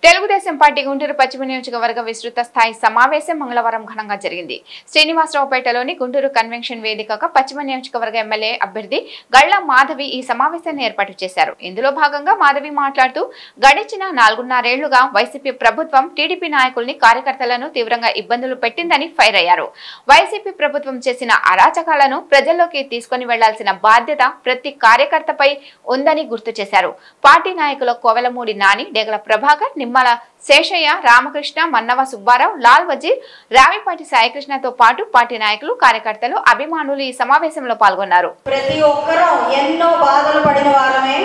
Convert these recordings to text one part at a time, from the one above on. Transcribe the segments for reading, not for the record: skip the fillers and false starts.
Telugu Desam party Guntur పశ్చిమ నియోజకవర్గ విస్తృత స్థాయి సమావేశం మంగళవారం ఘనంగా జరిగింది. శ్రీనివాసరావుపేటలోని గుంటూరు కన్వెన్షన్ వేదికగా పశ్చిమ నియోజకవర్గ ఎమ్మెల్యే అభ్యర్థి గళ్ల మాధవి ఈ సమావేశాన్ని ఏర్పాటు చేశారు. ఇందులో భాగంగా మాధవి మాట్లాడుతూ గడిచిన 4.5 ఏళ్లుగా వైసీపీ ప్రభుత్వం టీడీపీ నాయకుల్ని కార్యకర్తలను తీవ్రంగా ఇబ్బందులు పెట్టిందని ఫైర్ అయ్యారు. వైసీపీ ప్రభుత్వం చేసిన అరాచకాలను ప్రజల్లోకి తీసుకుని వెళ్లాల్సిన బాధ్యత ప్రతి కార్యకర్తపై ఉందని గుర్తు చేశారు. పార్టీ నాయకుల కోవెలమూడి నాని, డేగల ప్రభాకర్, నిమ్మల శేషయ్య, రామకృష్ణ, మన్నవ సుబ్బారావు, లాల్ వజీర్, రావిపాటి సాయికృష్ణతో పాటు పార్టీ నాయకులు, కార్యకర్తలు, అభిమానులు ఈ సమావేశంలో పాల్గొన్నారు. ప్రతి ఒక్కరూ ఎన్నో బాధలు పడిన వారమే.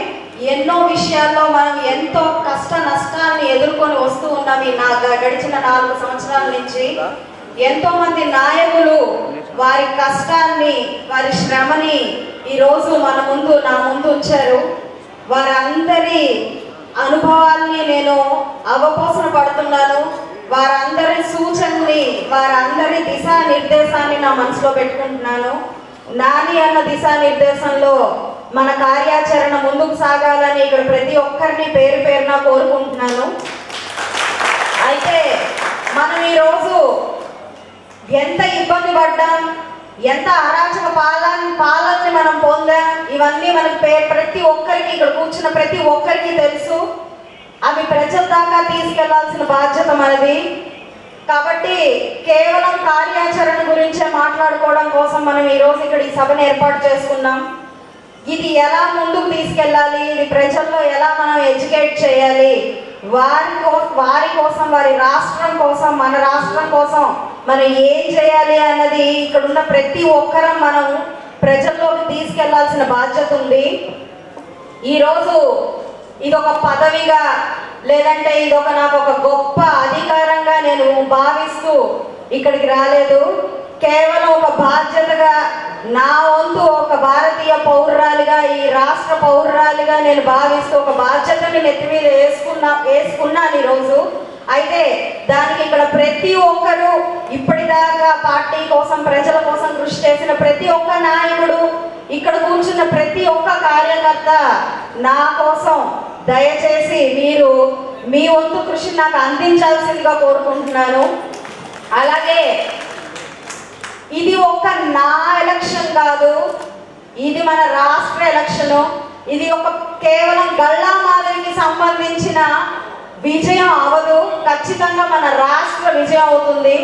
ఎన్నో విషయాల్లో మనం ఎంతో కష్ట నష్టాన్ని ఎదుర్కొని వస్తూ ఉన్నాం. ఈ గడిచిన 4 సంవత్సరాల నుంచి ఎంతో మంది నాయకులు వారి కష్టాన్ని, వారి శ్రమని ఈ రోజు నా ముందు ఉంచారు. వారందరి అనుభవాల్ని నేను అవపోసన పడుతున్నాను. వారందరి సూచనని, వారందరి దిశానిర్దేశాన్ని నా మనసులో పెట్టుకుంటున్నాను. నాని అన్న దిశానిర్దేశంలో మన కార్యాచరణ ముందుకు సాగాలని ఇక్కడ ప్రతి ఒక్కరిని పేరు పేరున కోరుకుంటున్నాను. అయితే మనం ఈరోజు ఎంత ఇబ్బంది పడ్డాం, ఎంత అరాచక పాలనని మనం పొందాం, ఇవన్నీ మనకి ప్రతి ఒక్కరికి, ఇక్కడ కూర్చున్న ప్రతి ఒక్కరికి తెలుసు. అవి ప్రజల దాకా తీసుకెళ్లాల్సిన బాధ్యత మనది. కాబట్టి కేవలం కార్యాచరణ గురించే మాట్లాడుకోవడం కోసం మనం ఈరోజు ఇక్కడ ఈ సభను ఏర్పాటు చేసుకున్నాం. ఇది ఎలా ముందుకు తీసుకెళ్ళాలి, ఇది ప్రజల్లో ఎలా మనం ఎడ్యుకేట్ చేయాలి, వారి కోసం, వారి రాష్ట్రం కోసం, మన రాష్ట్రం కోసం మనం ఏం చేయాలి అన్నది ఇక్కడ ఉన్న ప్రతి ఒక్కరం మనం ప్రజల్లోకి తీసుకెళ్లాల్సిన బాధ్యత ఉంది. ఈరోజు ఇదొక పదవిగా, లేదంటే నాకు ఒక గొప్ప అధికారంగా నేను భావిస్తూ ఇక్కడికి రాలేదు. కేవలం ఒక బాధ్యతగా, నా వంతు ఒక భారతీయ పౌరురాలిగా, ఈ రాష్ట్ర పౌరురాలిగా నేను భావిస్తూ ఒక బాధ్యతని నెత్తి మీద వేసుకున్నాను ఈరోజు. అయితే దానికి ఇక్కడ ప్రతి ఒక్కరూ, ఇప్పటిదాకా పార్టీ కోసం, ప్రజల కోసం కృషి చేసిన ప్రతి ఒక్క నాయకుడు, ఇక్కడ కూర్చున్న ప్రతి ఒక్క కార్యకర్త నా కోసం దయచేసి మీరు మీ వంతు కృషి నాకు అందించాల్సిందిగా కోరుకుంటున్నాను. అలాగే ఇది ఒక నా ఎలక్షన్ కాదు, ఇది మన రాష్ట్ర ఎలక్షను. ఇది కేవలం గల్లా మాధవికి సంబంధించిన విజయం అవదు, ఖచ్చితంగా మన రాష్ట్ర విజయం అవుతుంది.